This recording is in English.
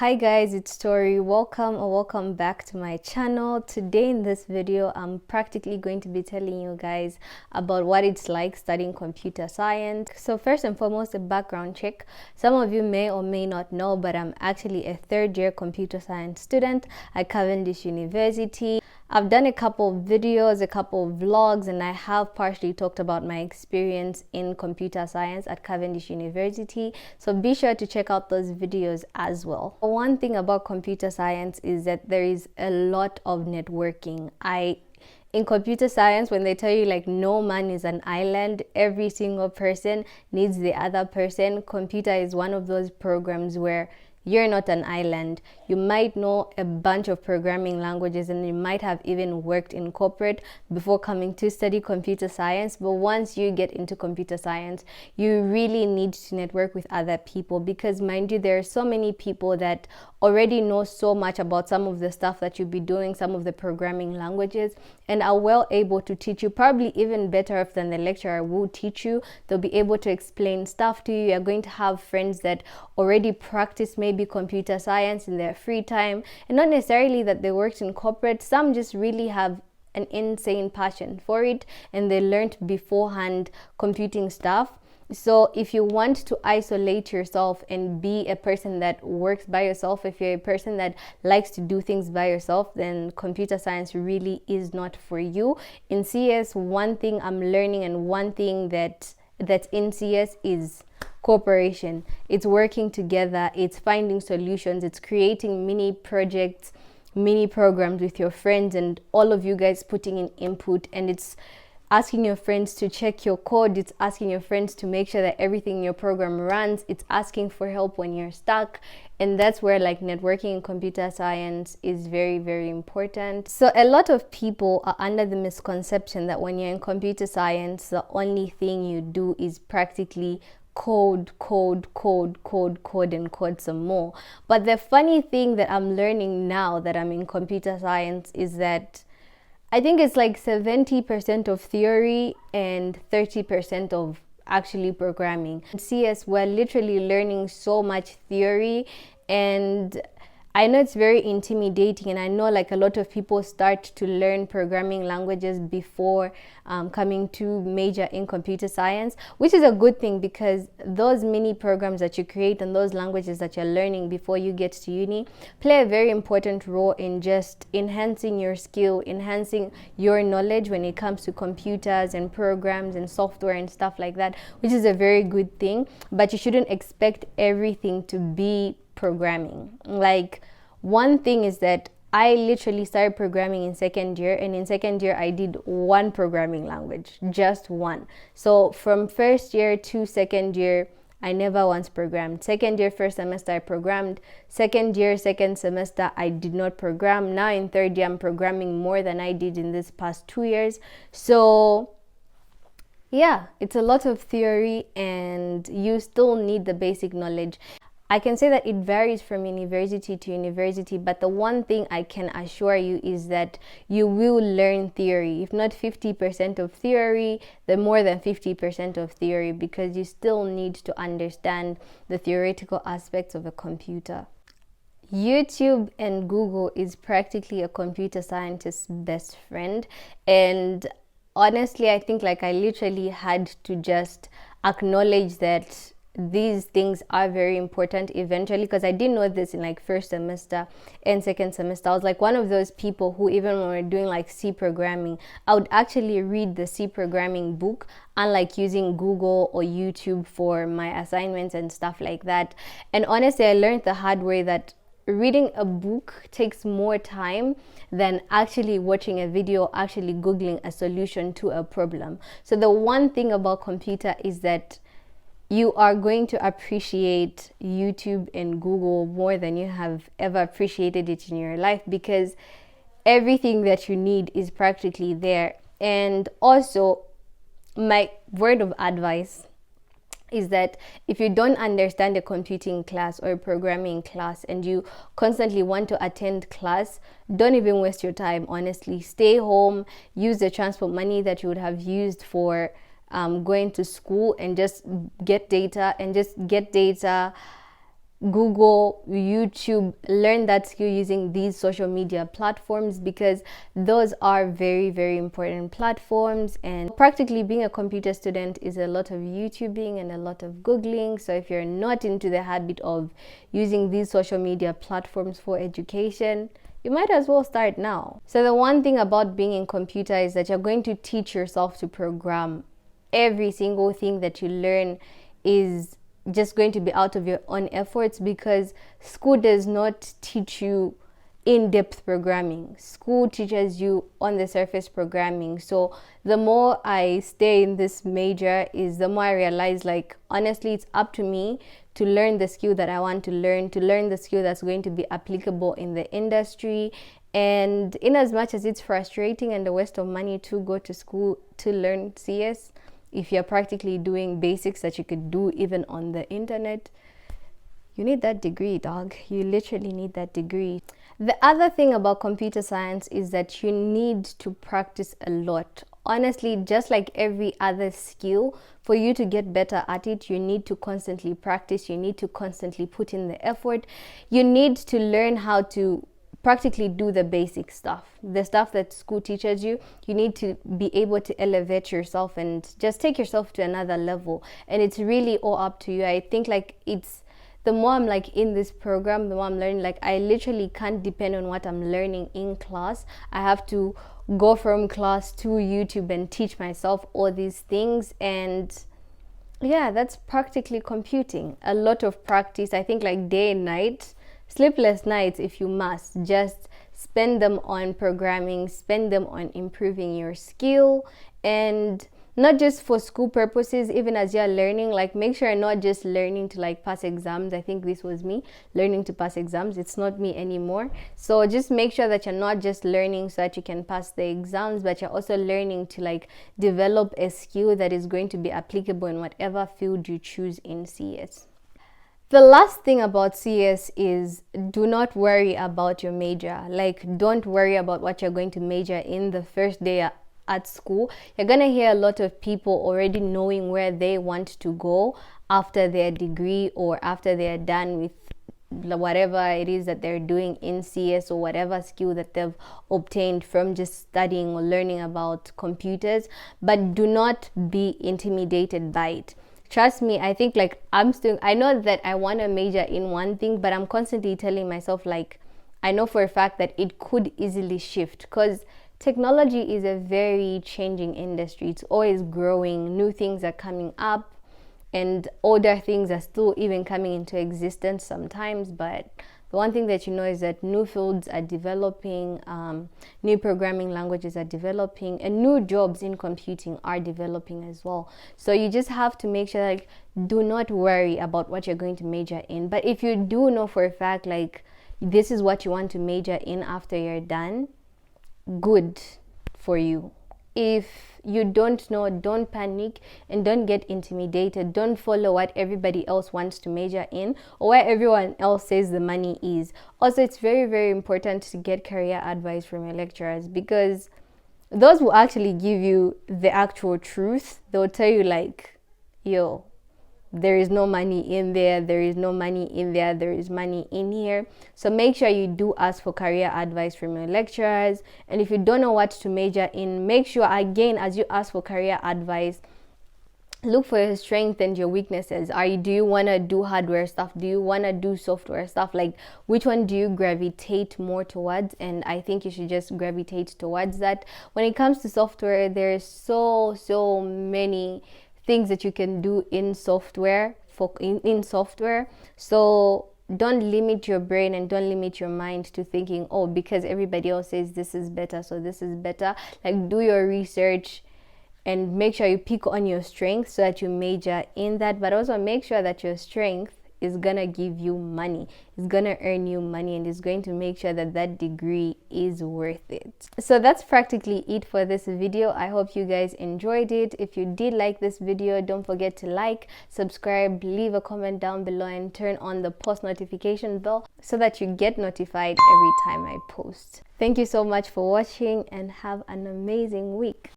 Hi guys, it's Tori. Welcome back to my channel. Today in this video, I'm practically going to be telling you guys about what it's like studying computer science. So first and foremost, a background check. Some of you may or may not know, but I'm actually a third-year computer science student at Cavendish University. I've done a couple of videos, a couple of vlogs, and I have partially talked about my experience in computer science at Cavendish University. So be sure to check out those videos as well. One thing about computer science is that there is a lot of networking. In computer science, when they tell you like no man is an island, every single person needs the other person. Computer is one of those programs where you're not an island. You might know a bunch of programming languages and you might have even worked in corporate before coming to study computer science. But once you get into computer science, you really need to network with other people because, mind you, there are so many people that already know so much about some of the stuff that you'll be doing, some of the programming languages, and are well able to teach you, probably even better off than the lecturer will teach you. They'll be able to explain stuff to you. You're going to have friends that already practice maybe computer science in their free time, and not necessarily that they worked in corporate. Some just really have an insane passion for it and they learned beforehand computing stuff. So if you want to isolate yourself and be a person that works by yourself, if you're a person that likes to do things by yourself, then computer science really is not for you. In CS, one thing I'm learning and one thing that's in CS is cooperation. It's working together, it's finding solutions, it's creating mini projects, mini programs with your friends, and all of you guys putting in input, and it's asking your friends to check your code, it's asking your friends to make sure that everything in your program runs, it's asking for help when you're stuck. And that's where like networking in computer science is very, very important. So a lot of people are under the misconception that when you're in computer science, the only thing you do is practically code and code some more. But the funny thing that I'm learning now that I'm in computer science is that I think it's like 70% of theory and 30% of actually programming. In CS, we're literally learning so much theory, and I know it's very intimidating, and I know like a lot of people start to learn programming languages before coming to major in computer science, which is a good thing because those mini programs that you create and those languages that you're learning before you get to uni play a very important role in just enhancing your skill, enhancing your knowledge when it comes to computers and programs and software and stuff like that, which is a very good thing. But you shouldn't expect everything to be programming. Like, one thing is that I literally started programming in second year, and in second year I did one programming language, just one. So from first year to second year, I never once programmed. Second year, first semester, I programmed. Second year, second semester, I did not program. Now in third year, I'm programming more than I did in this past 2 years. So yeah, it's a lot of theory and you still need the basic knowledge. I can say that it varies from university to university, but the one thing I can assure you is that you will learn theory. If not 50% of theory, then more than 50% of theory, because you still need to understand the theoretical aspects of a computer. YouTube and Google is practically a computer scientist's best friend, and honestly, I think like I literally had to just acknowledge that these things are very important eventually, because I didn't know this in like first semester and second semester. I was like one of those people who, even when we're doing like C programming, I would actually read the C programming book, unlike using Google or YouTube for my assignments and stuff like that. And honestly, I learned the hard way that reading a book takes more time than actually watching a video, actually Googling a solution to a problem. So the one thing about computer is that you are going to appreciate YouTube and Google more than you have ever appreciated it in your life, because everything that you need is practically there. And also, my word of advice is that if you don't understand a computing class or a programming class and you constantly want to attend class, don't even waste your time. Honestly, stay home, use the transport money that you would have used for going to school, and just get data Google, YouTube, learn that skill using these social media platforms, because those are very, very important platforms. And practically being a computer student is a lot of YouTubing and a lot of Googling. So if you're not into the habit of using these social media platforms for education, you might as well start now. So the one thing about being in computer is that you're going to teach yourself to program. Every single thing that you learn is just going to be out of your own efforts, because school does not teach you in-depth programming. School teaches you on the surface programming. So the more I stay in this major, is the more I realize, like, honestly, it's up to me to learn the skill that I want to learn the skill that's going to be applicable in the industry. And in as much as it's frustrating and a waste of money to go to school to learn CS, if you're practically doing basics that you could do even on the internet, you need that degree, dog. You literally need that degree. The other thing about computer science is that you need to practice a lot. Honestly, just like every other skill, for you to get better at it, you need to constantly practice. You need to constantly put in the effort. You need to learn how to practically do the basic stuff, the stuff that school teaches you. You need to be able to elevate yourself and just take yourself to another level. And it's really all up to you. I think, like, it's the more I'm like in this program, the more I'm learning. Like, I literally can't depend on what I'm learning in class. I have to go from class to YouTube and teach myself all these things. And yeah, that's practically computing. A lot of practice. I think, like, day and night, sleepless nights if you must, just spend them on programming, spend them on improving your skill. And not just for school purposes, even as you're learning, like, make sure you're not just learning to like pass exams. I think this was me learning to pass exams. It's not me anymore. So just make sure that you're not just learning so that you can pass the exams, but you're also learning to like develop a skill that is going to be applicable in whatever field you choose in CS. The last thing about CS is, do not worry about your major. Like, don't worry about what you're going to major in the first day at school. You're gonna hear a lot of people already knowing where they want to go after their degree, or after they're done with whatever it is that they're doing in CS, or whatever skill that they've obtained from just studying or learning about computers. But do not be intimidated by it. Trust me, I think, like, I know that I want to major in one thing, but I'm constantly telling myself, like, I know for a fact that it could easily shift, because technology is a very changing industry. It's always growing. New things are coming up, and older things are still even coming into existence sometimes. But the one thing that you know is that new fields are developing, new programming languages are developing, and new jobs in computing are developing as well. So you just have to make sure, like, do not worry about what you're going to major in. But if you do know for a fact, like, this is what you want to major in after you're done, good for you. If you don't know, don't panic and don't get intimidated. Don't follow what everybody else wants to major in, or where everyone else says the money is. Also, it's very, very important to get career advice from your lecturers, because those will actually give you the actual truth. They'll tell you, like, yo, there is no money in there, there is no money in there, there is money in here. So make sure you do ask for career advice from your lecturers. And if you don't know what to major in, make sure, again, as you ask for career advice, look for your strengths and your weaknesses. Do you want to do hardware stuff? Do you want to do software stuff? Like, which one do you gravitate more towards? And I think you should just gravitate towards that. When it comes to software, there's so many things that you can do in software. So don't limit your brain and don't limit your mind to thinking, oh, because everybody else says this is better, so this is better. Like, do your research and make sure you pick on your strengths so that you major in that. But also make sure that your strength is gonna give you money, it's gonna earn you money, and is going to make sure that that degree is worth it. So that's practically it for this video. I hope you guys enjoyed it. If you did like this video, don't forget to like, subscribe, leave a comment down below, and turn on the post notification bell so that you get notified every time I post. Thank you so much for watching, and have an amazing week.